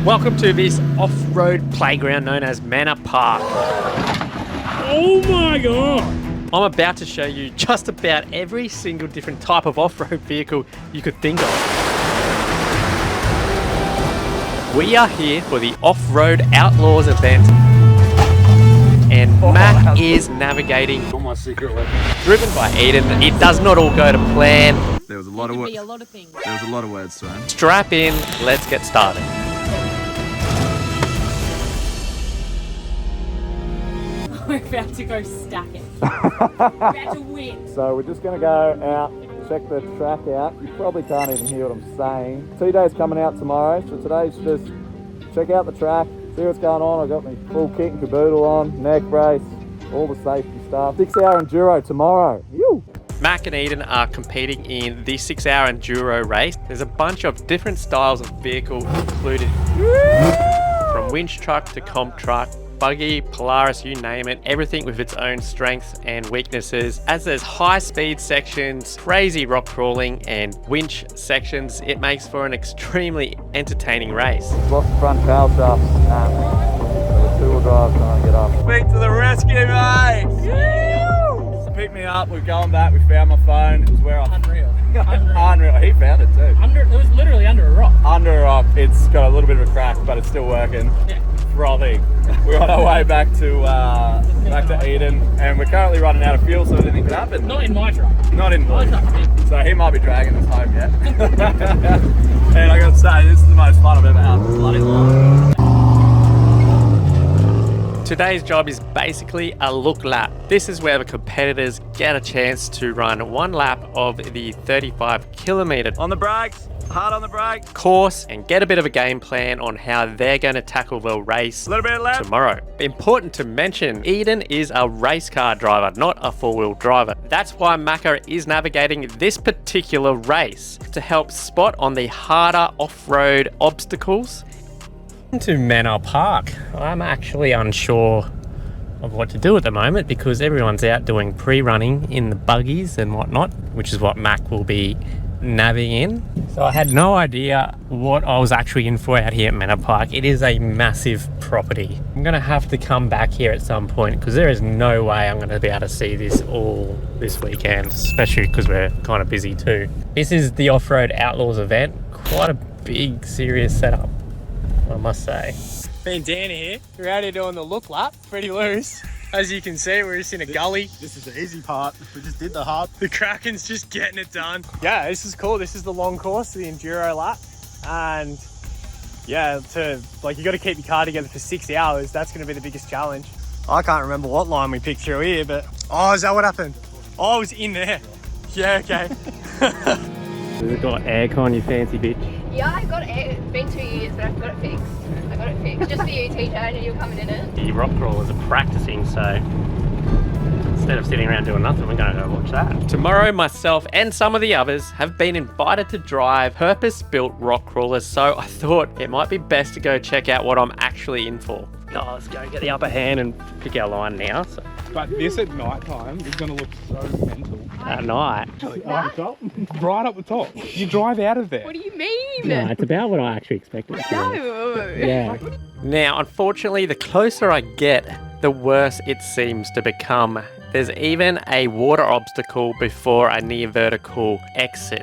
Welcome to this off-road playground known as Manor Park. Oh my god! I'm about to show you just about every single different type of off-road vehicle you could think of. We are here for the Off-Road Outlaws event, and Mac is navigating, My secret weapon. driven by Eden. It does not all go to plan. There was a lot of words. a lot of things. There was a lot of words thrown. Strap in, let's get started. We're about to go stack it. We're about to win. So we're just going to go out, check the track out. You probably can't even hear what I'm saying. 2 days coming out tomorrow, so today's just check out the track, see what's going on. I've got my full kit and caboodle on, neck brace, all the safety stuff. 6-hour enduro tomorrow. Woo! Mac and Eden are competing in the 6-hour enduro race. There's a bunch of different styles of vehicle included, from winch truck to comp truck, buggy, Polaris, you name it, everything with its own strengths and weaknesses. As there's high speed sections, crazy rock crawling, and winch sections, it makes for an extremely entertaining race. Lost the front power shafts. So the 2-wheel drive trying to get up. Speak to the rescue, mate! Pick me up, we're going back, we found my phone. It was where I... Unreal. Unreal. He found it too. It was literally under a rock. Under a rock. It's got a little bit of a crack, but it's still working. Yeah. Frothing. We're on our way back to Eden, and we're currently running out of fuel, so anything could happen. Not in my truck. Not in My mine. truck's big. So he might be dragging us home yet. And I gotta say, this is the most fun I've ever had in this bloody life. Today's job is basically a look lap. This is where the competitors get a chance to run one lap of the 35-kilometer On the brakes, hard on the brakes. course and get a bit of a game plan on how they're going to tackle the race A little bit of left. tomorrow. Important to mention, Eden is a race car driver, not a four-wheel driver. That's why Macca is navigating this particular race to help spot on the harder off-road obstacles. To Manor Park. I'm actually unsure of what to do at the moment because everyone's out doing pre-running in the buggies and whatnot, which is what Mac will be nabbing in. So I had no idea what I was actually in for out here at Manor Park. It is a massive property. I'm gonna have to come back here at some point because there is no way I'm gonna be able to see this all this weekend, especially because we're kind of busy too. This is the Off-Road Outlaws event. Quite a big, serious setup, I must say. Me and Dan here. We're out here doing the look lap, pretty loose. As you can see, we're just in a gully. This is the easy part. We just did the hard. The Kraken's just getting it done. Yeah, this is cool. This is the long course, the enduro lap. And yeah, you got to keep your car together for 6 hours. That's going to be the biggest challenge. I can't remember what line we picked through here, but oh, is that what happened? Oh, I was in there. Yeah, okay. Has it got aircon, you fancy bitch? Yeah, I got it. It's been 2 years, but I've got it fixed. I got it fixed. Just for you, TJ. I knew you were coming in it. The rock crawlers are practicing, so instead of sitting around doing nothing, we're going to go watch that. Tomorrow, myself and some of the others have been invited to drive purpose-built rock crawlers, so I thought it might be best to go check out what I'm actually in for. Oh, let's go get the upper hand and pick our line now. So. But this at night time is going to look so mental. At night? Up the top, right up the top. You drive out of there. What do you mean? No, it's about what I actually expected. No. Yeah. Now, unfortunately, the closer I get, the worse it seems to become. There's even a water obstacle before a near vertical exit.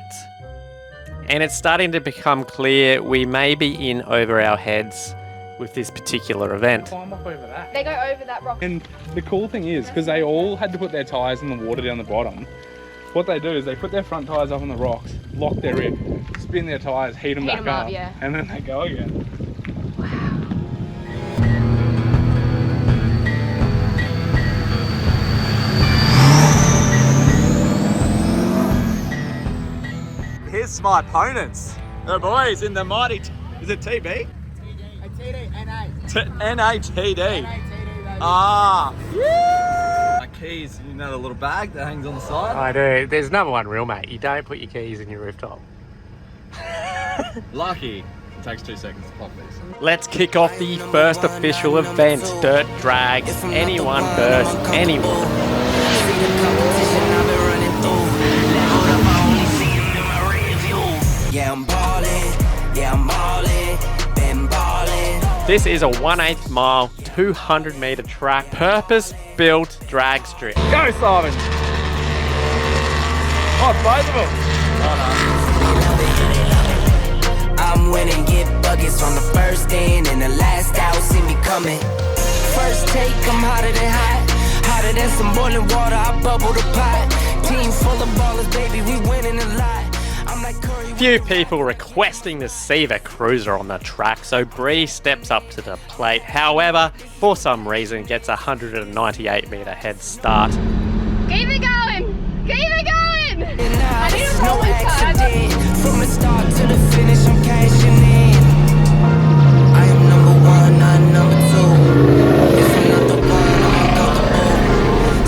And it's starting to become clear we may be in over our heads with this particular event. Climb up over that. They go over that rock. And the cool thing is, because they all had to put their tyres in the water down the bottom, what they do is they put their front tyres up on the rocks, lock their rib, spin their tyres, heat them back up, yeah. and then they go again. Here's my opponents. The boys in the mighty... Is it TB? NATD. Ah. My keys, you know the little bag that hangs on the side? I do. There's number one rule, mate. You don't put your keys in your rooftop. Lucky. It takes 2 seconds to pop these. Let's kick off the first official event, Dirt Drag. Anyone versus anyone. Yeah, I'm ballin', been ballin'. This is a 1/8 mile, 200 meter track, purpose-built drag strip. Go, Simon! Oh, both of them! I'm winning, get buckets on the first in and the last out, see me coming. First take, I'm hotter than hot, hotter than some boiling water, I bubble the pot. Team full of ballers, baby, we winning a lot. I'm like Curry. Few people requesting to see the cruiser on the track, so Bree steps up to the plate. However, for some reason, gets a 198 meter head start. Keep it going! Keep it going! I need a No roll this time. accident, from the start to the finish, I'm cashing in. I am number one, not number two. If I'm not the one, I'm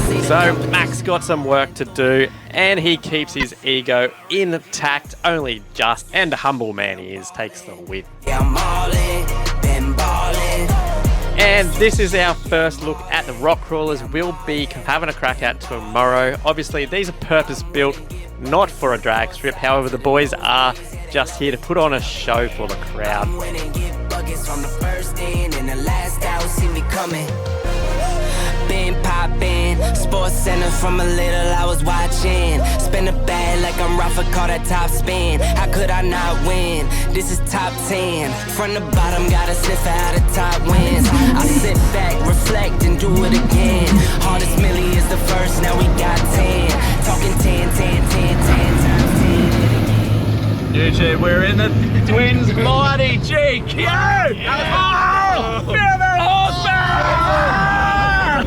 uncomfortable. So Max got some work to do, and he keeps his ego intact only just, and the humble man he is takes the win. Yeah, I'm all in, been ballin'. And this is our first look at the rock crawlers. We'll be having a crack at tomorrow. Obviously, these are purpose-built, not for a drag strip. However, the boys are just here to put on a show for the crowd. I'm winning, get buckets on the first in and the last out, see me coming. Been poppin', Sports Center from a little I was watching. Spin a bag like I'm Rafa, call that top spin. How could I not win? This is top 10. From the bottom, gotta sniff out the top wins. I sit back, reflect, and do it again. Hardest milli is the first, now we got 10. Talking 10, 10, 10, 10 times 10. YouTube, we're in the Twins Mighty GQ! Oh! Never horsepower!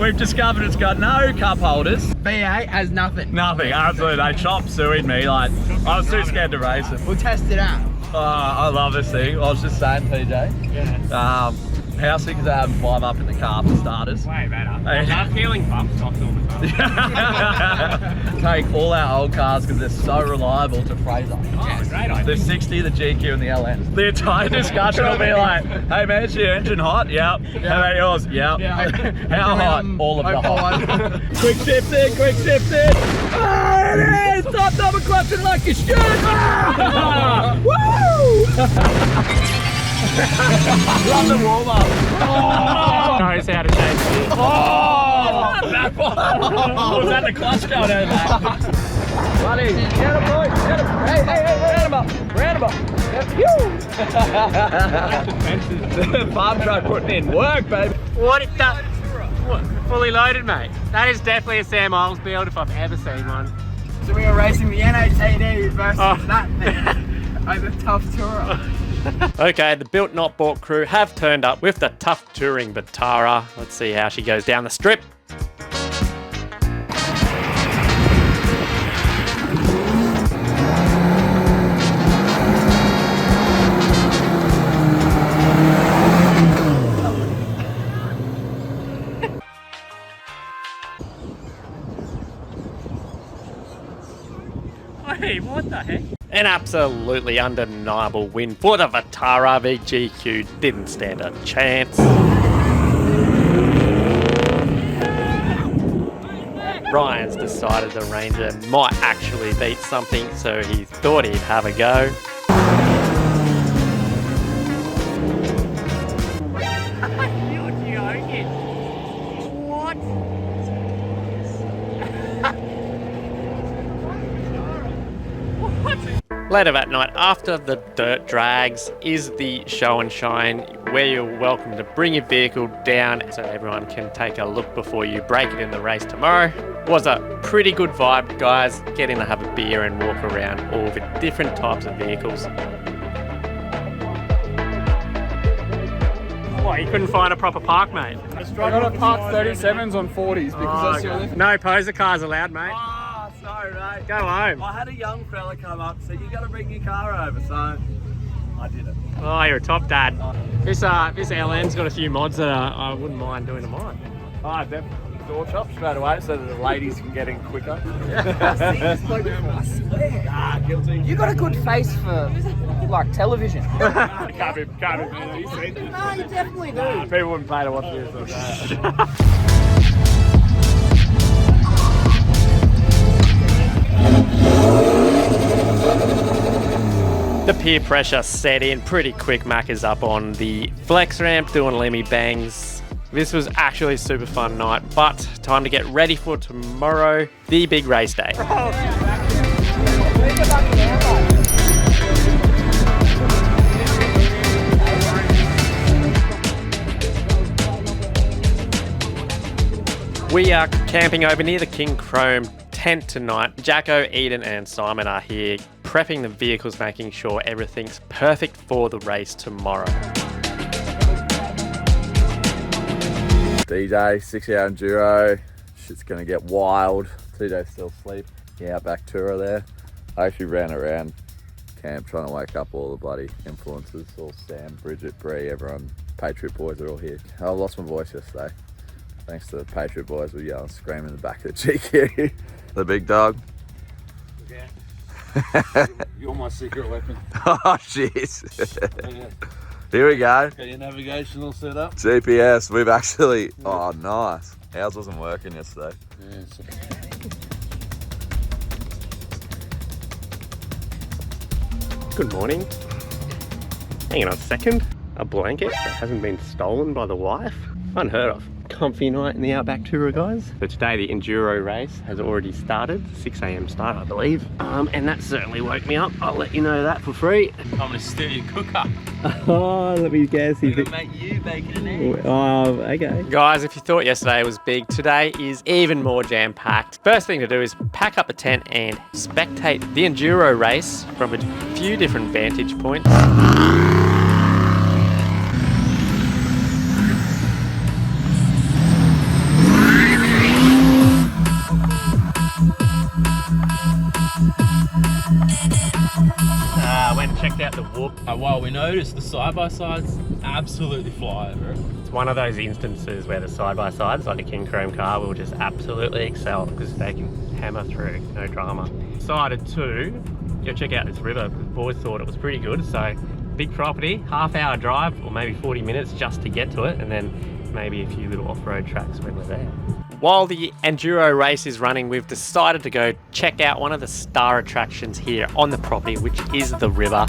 We've discovered it's got no cup holders. V8 has nothing. Nothing, absolutely. They chop sueyed me. Like, I was too scared to race it. We'll test it out. Oh, I love this thing. I was just saying, PJ. Yeah. How sick is that having 5 up in the car for starters? Way better. I love feeling bump stocks all the time. Take all our old cars because they're so reliable to Fraser. Oh, great idea. The 60, the GQ and the LN. The entire discussion will be like, hey man, is your engine hot? Yep. How about yours? Yep. How hot? All of the hot. Quick shift in, quick shift in. Oh, it is! Stop double clutching like you should! Woo! Love the warm up. Oh! Knows how to change it. Oh! That one. Was that the clutch going out of that? Buddy, get him, boy. Get him. Hey, round him up. Round him up. The farm truck putting in work, baby. What it does? Fully loaded, mate. That is definitely a Sam Isles build if I've ever seen one. So we are racing the NATD versus that thing over Tough Tourer. Okay, the Built Not Bought crew have turned up with the tough touring Vitara. Let's see how she goes down the strip. Hey, what the heck? An absolutely undeniable win for the Vitara. VGQ didn't stand a chance. Ryan's decided the Ranger might actually beat something, so he thought he'd have a go. Later that night, after the dirt drags, is the show and shine, where you're welcome to bring your vehicle down so everyone can take a look before you break it in the race tomorrow. Was a pretty good vibe, guys, getting to have a beer and walk around all the different types of vehicles. What, you couldn't find a proper park, mate? I gotta park 37s on 40s because that's the only thing. No poser cars allowed, mate. Oh, sorry, mate. Go home. I had a young fella come up and say, you gotta bring your car over, so I did it. Oh, you're a top dad. This LN's got a few mods that I wouldn't mind doing to mine. Ah, definitely. Door chop straight away so that the ladies can get in quicker. Ah, guilty. You got a good face for like television. Can't be, man. You see this? No, you definitely do. Nah, people wouldn't pay to watch this. The peer pressure set in pretty quick. Macca's up on the flex ramp doing limmy bangs. This was actually a super fun night, but time to get ready for tomorrow, the big race day. We are camping over near the King Chrome tent tonight. Jacko, Eden and Simon are here prepping the vehicles, making sure everything's perfect for the race tomorrow. DJ, 6-hour enduro. Shit's gonna get wild. 2 days still sleep. Yeah, Outback tourer there. I actually ran around camp trying to wake up all the bloody influencers. All Sam, Bridget, Bree, everyone. Patriot boys are all here. I lost my voice yesterday. Thanks to the Patriot boys, we yelling, screaming in the back of the GQ. The big dog. Yeah. You're my secret weapon. Oh, jeez. Here we go. Got your navigation all set up? GPS, we've actually, oh nice. Ours wasn't working yesterday. Yeah, Good morning. Hang on a second. A blanket that hasn't been stolen by the wife? Unheard of. Comfy night in the Outback tourer, guys. So today the Enduro race has already started. 6 AM start, I believe. And that certainly woke me up. I'll let you know that for free. I'm gonna steal your cooker. Oh, let me guess. I'm gonna make you bacon and eggs. Oh, okay. Guys, if you thought yesterday was big, today is even more jam-packed. First thing to do is pack up a tent and spectate the Enduro race from a few different vantage points. Went and checked out the whoop. Well, we noticed the side-by-sides absolutely fly over it. It's one of those instances where the side-by-sides, like a King Chrome car, will just absolutely excel because they can hammer through, no drama. Decided to go check out this river. The boys thought it was pretty good, so big property, half-hour drive or maybe 40 minutes just to get to it, and then maybe a few little off-road tracks when we're there. While the Enduro race is running, we've decided to go check out one of the star attractions here on the property, which is the river.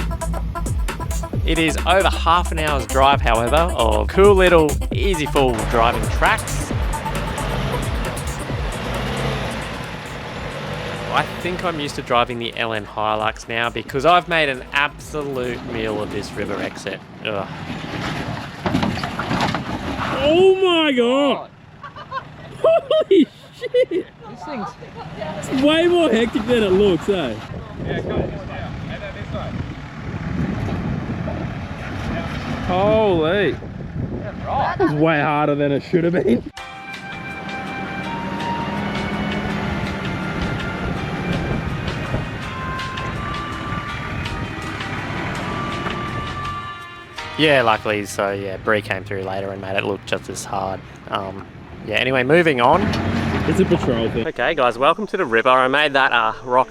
It is over half an hour's drive, however, of cool little easy full driving tracks. I think I'm used to driving the LN Hilux now because I've made an absolute meal of this river exit. Ugh. Oh my god! Holy shit! This thing's It's way more hectic than it looks, eh? Yeah, go this way. And then this way. Holy! It was way harder than it should have been. Yeah, luckily, so yeah, Bree came through later and made it look just as hard. Yeah, anyway, moving on. It's a patrol thing. Okay, guys, welcome to the river. I made that rock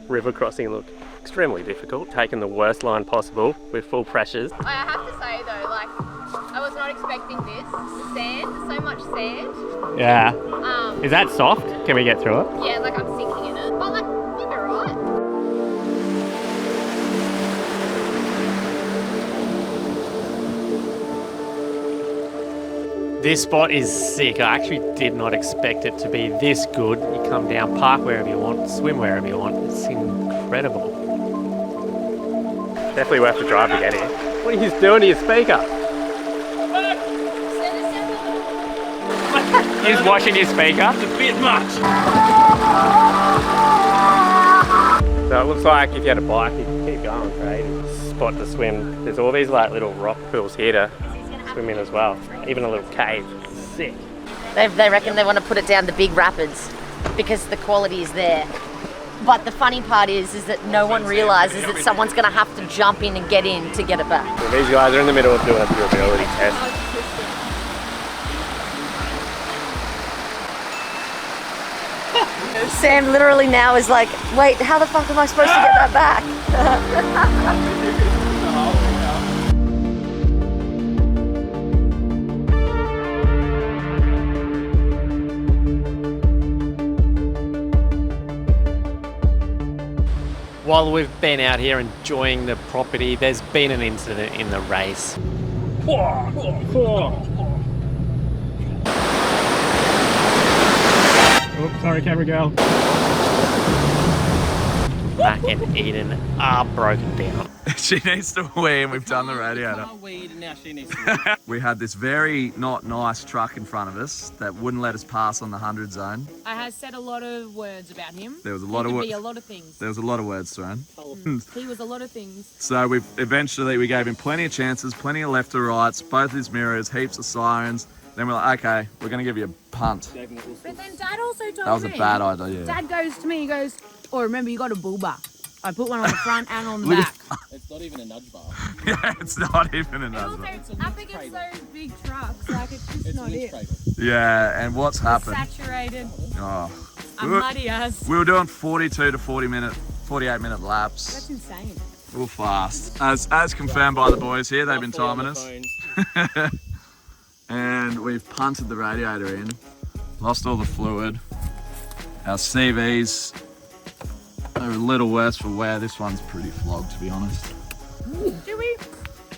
river crossing look extremely difficult, taking the worst line possible with full pressures. I have to say though, like, I was not expecting this. The sand, so much sand. Yeah. Is that soft? Can we get through it? Yeah, like I'm sinking in it. But like, you'll be alright. This spot is sick. I actually did not expect it to be this good. You come down, park wherever you want, swim wherever you want. It's incredible. Definitely worth the drive to get here. What are you doing to your speaker? He's washing his speaker. It's a bit much. So it looks like if you had a bike, you could keep going, right? Spot to swim. There's all these like little rock pools here to swim in as well. Even a little cave. Sick. They reckon they want to put it down the big rapids because the quality is there. But the funny part is that no one realises that someone's going to have to jump in and get in to get it back. So these guys are in the middle of doing a durability test. Sam literally now is like, wait, how the fuck am I supposed to get that back? While we've been out here enjoying the property, there's been an incident in the race. Oh, sorry, camera girl. Mac and Eden are broken down. She needs to wee and we've done the radiator. We had this very not nice truck in front of us that wouldn't let us pass on the 100 zone. I have said a lot of words about him. There was a lot of words. A lot of things. There was a lot of words thrown. He was a lot of things. So we gave him plenty of chances, plenty of left to rights, both his mirrors, heaps of sirens. Then we're like, okay, we're going to give you a punt. But then Dad also told me. That was a bad idea. Dad goes to me, he goes, oh, remember you got a bull bar. I put one on the front and on the back. It's not even a nudge bar. Yeah, it's not even a nudge bar. Also, up against those big trucks, like it's just not it. Yeah, and what's happened? Saturated. Oh. A muddy ass. We were doing 42 to 48 minute laps. That's insane. We were fast. As confirmed by the boys here, they've been timing us. And we've punted the radiator in, lost all the fluid. Our CVs are a little worse for wear. This one's pretty flogged, to be honest. Do we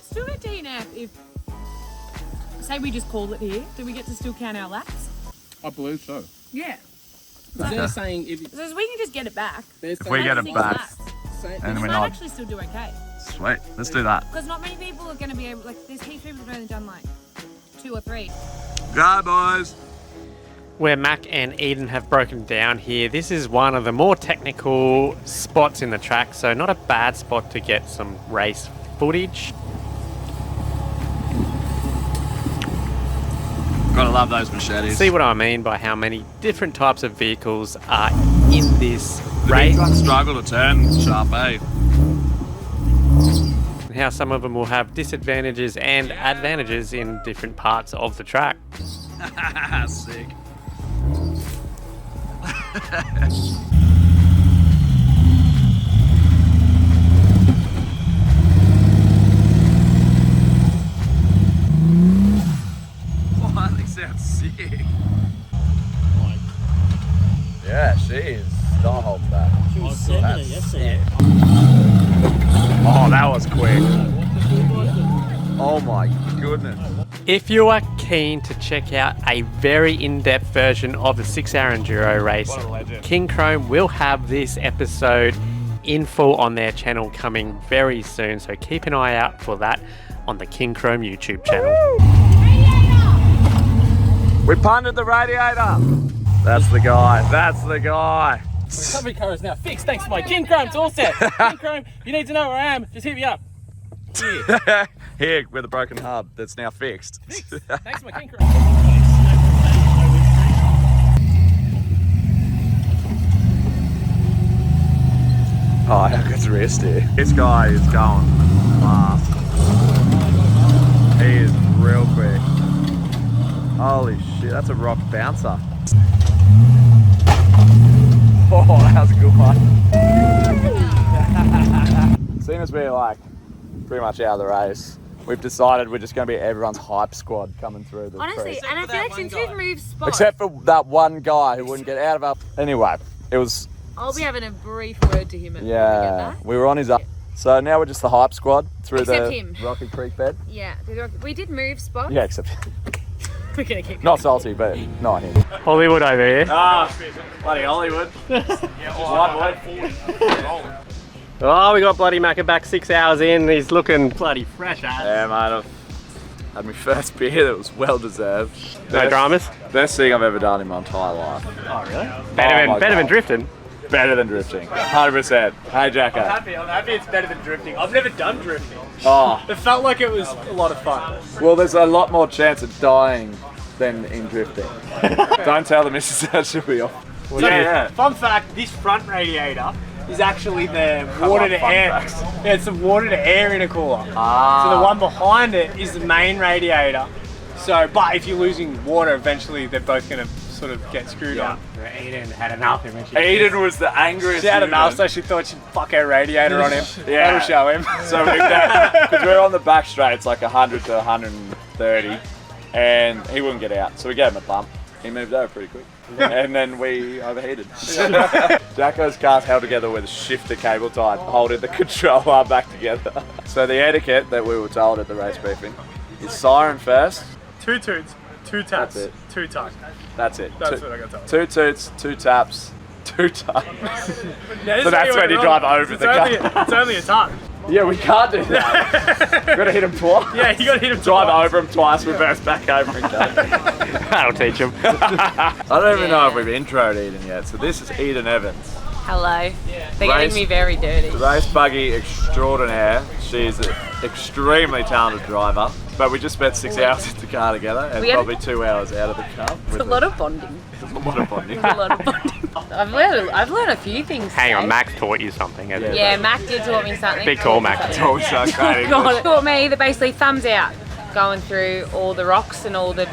still get DNF if, say we just call it here, do we get to still count our laps? I believe so. Yeah. They're saying if So we can just get it back. If we get it back, and we're might not. actually still do okay. Sweet, let's do that. Because not many people are going to be able, like, there's heaps of people who've only done like 2 or 3. Go, boys. Where Mac and Eden have broken down here, this is one of the more technical spots in the track, so not a bad spot to get some race footage. Gotta love those machetes. See what I mean by how many different types of vehicles are in this race. Struggle to turn sharp, eh? And how some of them will have disadvantages and advantages in different parts of the track. Sick. Oh, that sounds sick. Yeah, she is not holding back. She was 70 yesterday. Oh, that was quick. Oh my goodness. If you are keen to check out a very in-depth version of the 6-hour enduro race, King Chrome will have this episode in full on their channel coming very soon, so keep an eye out for that on the King Chrome YouTube channel. We punted the radiator. That's the guy. That's the guy. the company car is now fixed. Thanks to my King Chrome, it's all set. King Chrome, you need to know where I am, just hit me up. Here with a broken hub that's now fixed. Thanks to my King Chrome. Oh, how good's rear steer? This guy is going fast. He is real quick. Holy shit, that's a rock bouncer. Oh, that was a good one. Seeing as we're like pretty much out of the race, we've decided we're just going to be everyone's hype squad coming through the Honestly, crease. and I feel like since we've moved spots, Except for that one guy who wouldn't get out of our... Anyway, it was... I'll be having a brief word to him. Yeah, we were on his up. So now we're just the hype squad through Except the him. Rocky Creek bed. Yeah, we did move spots. Yeah, except We're gonna keep going. not salty, but not him. Hollywood over here. Ah, bloody Hollywood. Oh, we got bloody Macca back 6 hours in. He's looking bloody fresh, Yeah, mate, I've had my first beer that was well deserved. No dramas? Best thing I've ever done in my entire life. Oh, really? Better than drifting? Better than drifting. 100%. Hey, Jacko. I'm happy it's better than drifting. I've never done drifting. Oh. It felt like it was a lot of fun. Well, there's a lot more chance of dying than in drifting. Don't tell the missus that she'll be off. So, fun fact, this front radiator is actually the water to air. Yeah, it's the water to air intercooler. So the one behind it is the main radiator. So, but if you're losing water, eventually they're both going to sort of get screwed on. Eden had enough. Eden was the angriest. She had enough, so she thought she'd fuck her radiator on him. Yeah. That'll show him. So because we're on the back straight, it's like 100 to 130, and he wouldn't get out. So we gave him a bump. He moved over pretty quick. And then we overheated. Jacko's car's held together with a shifter cable tie, holding the control arm back together. So the etiquette that we were told at the race briefing is siren first. 2 toots, 2 taps, That's it. 2 tugs. That's it. That's what I got told. 2 toots, 2 taps, 2 tugs. Yeah, So that's when you drive over the car. It's only a tug. Yeah, we can't do that. You gotta hit him twice. Yeah, you gotta hit him Drive twice. over him twice, reverse back over and go. That'll teach him. I don't even know if we've introed Eden yet. So this is Eden Evans. Hello. They're getting me very dirty. Race buggy extraordinaire. She's an extremely talented driver. But we just spent 6 hours in the car together and probably 2 hours out of the car. It's a lot of bonding. It's a lot of bonding. It's a lot of bonding. I've learned a few things. Hang on, today. Max taught you something. Yeah, Mac did taught me something. Big tall Mac. Tall shark. Taught me that basically thumbs out, going through all the rocks and all the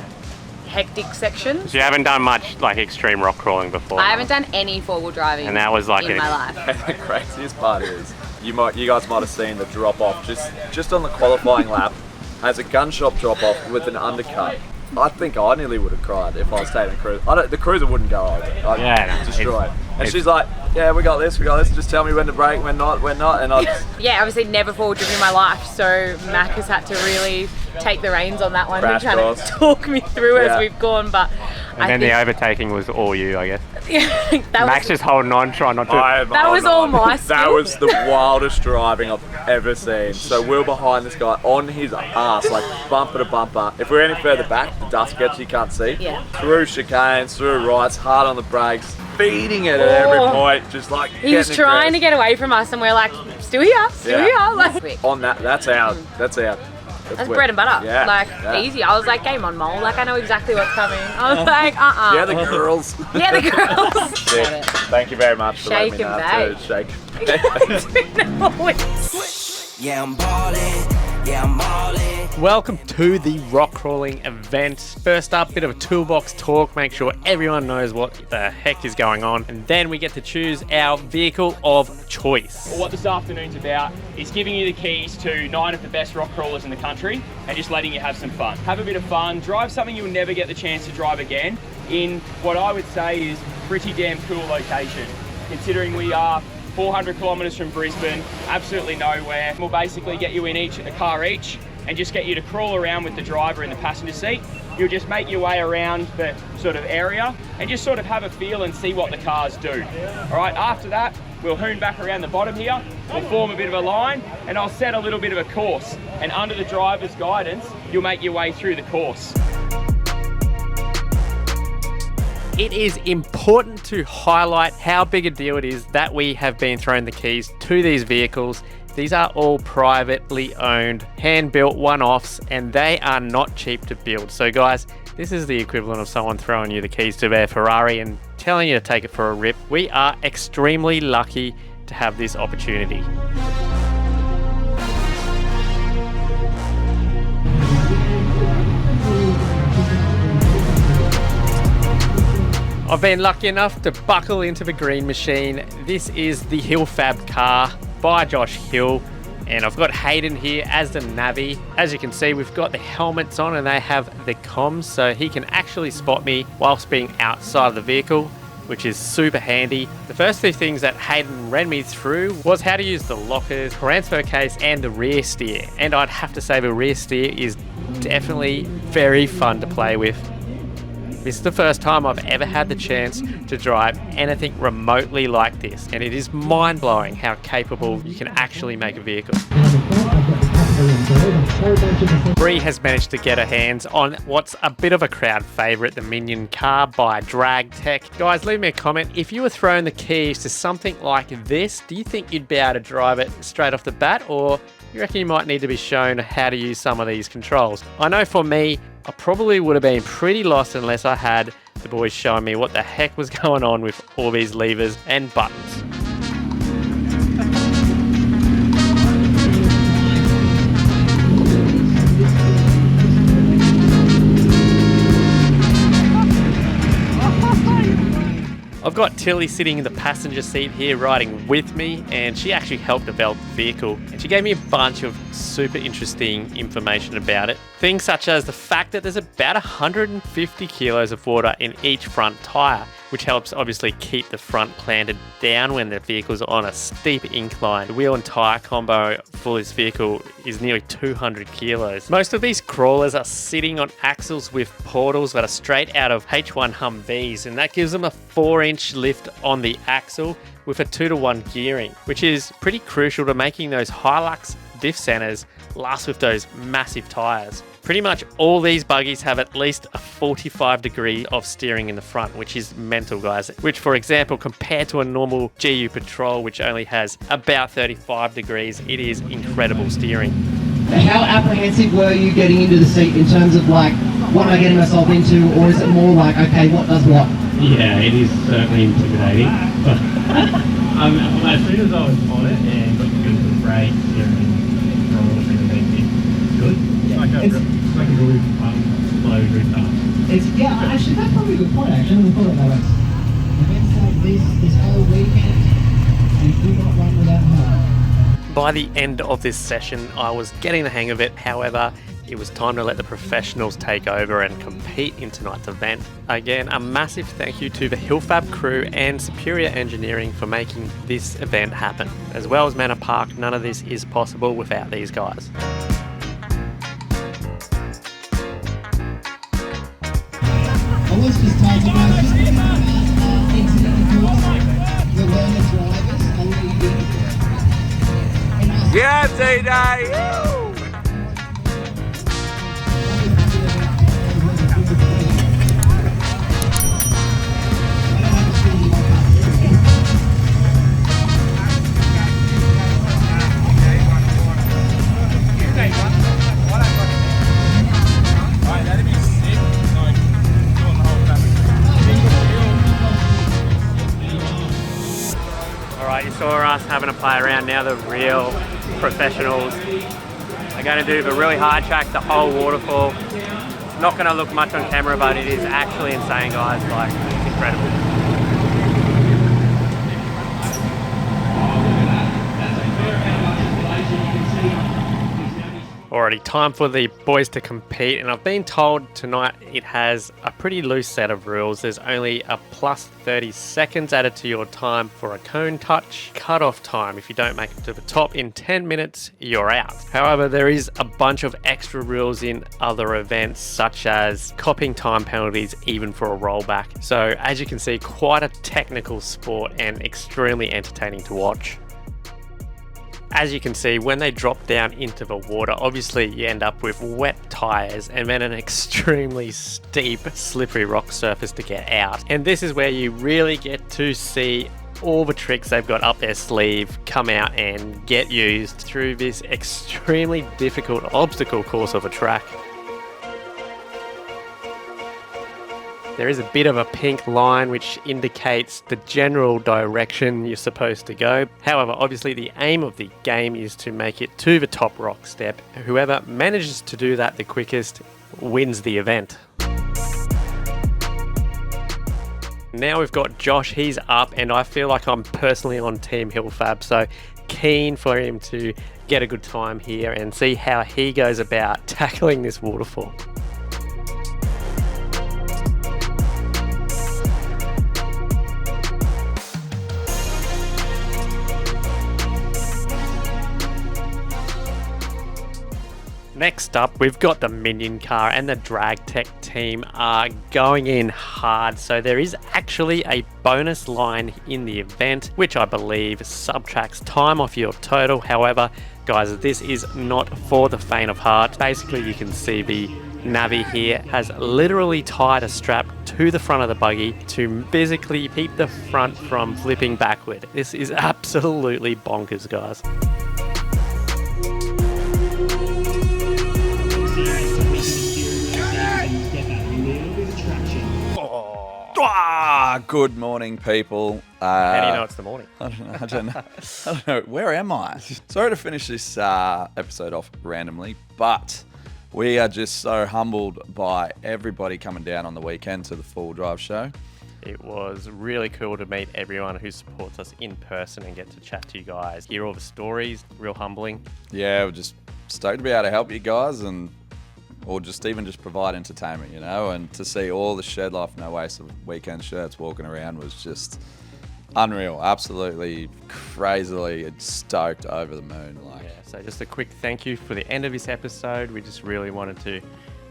hectic sections. So you haven't done much like extreme rock crawling before? I haven't done any four-wheel driving And that was like in my life. And the craziest part is, you guys might have seen the drop off just on the qualifying lap. Has a gun shop drop off with an undercut. I think I nearly would have cried if I was taking the cruiser. The cruiser wouldn't go over. I'd destroy it. And she's like, yeah, we got this. Just tell me when to brake, when not. And I just... Yeah, obviously never forward driven in my life, so Mac has had to really take the reins on that one. Crash He's trying course. to talk me through as we've gone, but And then the overtaking was all you, I guess. that Max just holding on, trying not to. That was all my skill. That was the wildest driving I've ever seen. So we're behind this guy on his ass, like bumper to bumper. If we're any further back, the dust gets you can't see. Yeah. Through chicanes, through rights, hard on the brakes, feeding it at every point, just like He was trying to get away from us, and we're like, still here, still here. Like, on that, that's out. That's bread and butter. Yeah. Like, easy. I was like, game on, mole. Like, I know exactly what's coming. I was like, Yeah, the girls. Yeah, the girls. Thank you very much for letting me Shake know. and Shake. Yeah, I'm ballin'. Yeah, I'm ballin'. Welcome to the rock crawling event. First up, bit of a toolbox talk, make sure everyone knows what the heck is going on, and then we get to choose our vehicle of choice. Well, what this afternoon's about is giving you the keys to 9 of the best rock crawlers in the country and just letting you have some fun. Have a bit of fun, drive something you'll never get the chance to drive again in what I would say is pretty damn cool location, considering we are 400 kilometres from Brisbane, absolutely nowhere. We'll basically get you in a car each and just get you to crawl around with the driver in the passenger seat. You'll just make your way around the sort of area and just sort of have a feel and see what the cars do. All right, after that, we'll hoon back around the bottom here, we'll form a bit of a line, and I'll set a little bit of a course. And under the driver's guidance, you'll make your way through the course. It is important to highlight how big a deal it is that we have been thrown the keys to these vehicles. These are all privately owned, hand-built one-offs, and they are not cheap to build. So guys, this is the equivalent of someone throwing you the keys to their Ferrari and telling you to take it for a rip. We are extremely lucky to have this opportunity. I've been lucky enough to buckle into the green machine. This is the Hill Fab car by Josh Hill, and I've got Hayden here as the navvy. As you can see, we've got the helmets on and they have the comms, so he can actually spot me whilst being outside of the vehicle, which is super handy. The first 2 things that Hayden ran me through was how to use the lockers, transfer case, and the rear steer. And I'd have to say the rear steer is definitely very fun to play with. This is the first time I've ever had the chance to drive anything remotely like this, and it is mind-blowing how capable you can actually make a vehicle. Bree has managed to get her hands on what's a bit of a crowd favourite, the Minion car by Drag Tech. Guys, leave me a comment. If you were thrown the keys to something like this, do you think you'd be able to drive it straight off the bat, or you reckon you might need to be shown how to use some of these controls? I know for me, I probably would have been pretty lost unless I had the boys showing me what the heck was going on with all these levers and buttons. I've got Tilly sitting in the passenger seat here riding with me, and she actually helped develop the vehicle. And she gave me a bunch of super interesting information about it. Things such as the fact that there's about 150 kilos of water in each front tyre, which helps obviously keep the front planted down when the vehicle's on a steep incline. The wheel and tyre combo for this vehicle is nearly 200 kilos. Most of these crawlers are sitting on axles with portals that are straight out of H1 Humvees, and that gives them a 4-inch lift on the axle with a 2-to-1 gearing, which is pretty crucial to making those Hilux diff centers last with those massive tyres. Pretty much all these buggies have at least a 45 degree of steering in the front, which is mental, guys. Which, for example, compared to a normal GU Patrol, which only has about 35 degrees, it is incredible steering. How apprehensive were you getting into the seat in terms of like, what am I getting myself into, or is it more like, okay, what does what? Yeah, it is certainly intimidating. But as soon as I was on it and got used to the brakes, steering, controls, everything, it's good. It's like a good slow restart. Yeah, actually that's probably a good point. Actually, I never thought of that. Events like this whole weekend, you do not run without help. By the end of this session, I was getting the hang of it. However, it was time to let the professionals take over and compete in tonight's event. Again, a massive thank you to the Hillfab crew and Superior Engineering for making this event happen. As well as Manor Park, none of this is possible without these guys. I was just told about just exiting the course, the learner drivers are leaving. Yeah, T-Day! Alright, you saw us having a play around. Now the real professionals are going to do the really hard track, the whole waterfall. It's not going to look much on camera, but it is actually insane, guys. Like, it's incredible. Alrighty, time for the boys to compete, and I've been told tonight it has a pretty loose set of rules. There's only a plus 30 seconds added to your time for a cone touch. Cut-off time, if you don't make it to the top in 10 minutes, you're out. However, there is a bunch of extra rules in other events, such as copying time penalties even for a rollback. So as you can see, quite a technical sport and extremely entertaining to watch. As you can see, when they drop down into the water, obviously you end up with wet tyres and then an extremely steep, slippery rock surface to get out. And this is where you really get to see all the tricks they've got up their sleeve come out and get used through this extremely difficult obstacle course of a track. There is a bit of a pink line which indicates the general direction you're supposed to go. However, obviously the aim of the game is to make it to the top rock step. Whoever manages to do that the quickest wins the event. Now we've got Josh, he's up, and I feel like I'm personally on Team Hillfab, so keen for him to get a good time here and see how he goes about tackling this waterfall. Next up, we've got the Minion car, and the Drag Tech team are going in hard. So there is actually a bonus line in the event, which I believe subtracts time off your total. However, guys, this is not for the faint of heart. Basically, you can see the Navi here has literally tied a strap to the front of the buggy to physically keep the front from flipping backward. This is absolutely bonkers, guys. Good morning, people. How do you know it's the morning? I don't know. Where am I? Sorry to finish this episode off randomly, but we are just so humbled by everybody coming down on the weekend to the Full Drive show. It was really cool to meet everyone who supports us in person and get to chat to you guys, hear all the stories, real humbling. Yeah, we're just stoked to be able to help you guys or just even just provide entertainment, you know, and to see all the Shed Life No Waste of weekend shirts walking around was just unreal. Absolutely crazily stoked, over the moon. Like, Yeah, so just a quick thank you for the end of this episode. We just really wanted to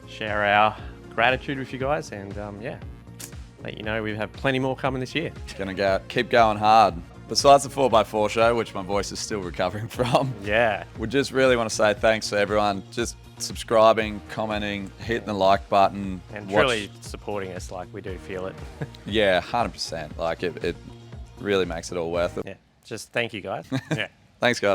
share our gratitude with you guys and yeah, let you know we have plenty more coming this year. Gonna keep going hard. Besides the 4x4 show, which my voice is still recovering from. Yeah. We just really want to say thanks to everyone. Just subscribing, commenting, hitting the like button. And truly supporting us, like we do feel it. Yeah, 100%. Like it really makes it all worth it. Yeah. Just thank you guys. Yeah. Thanks, guys.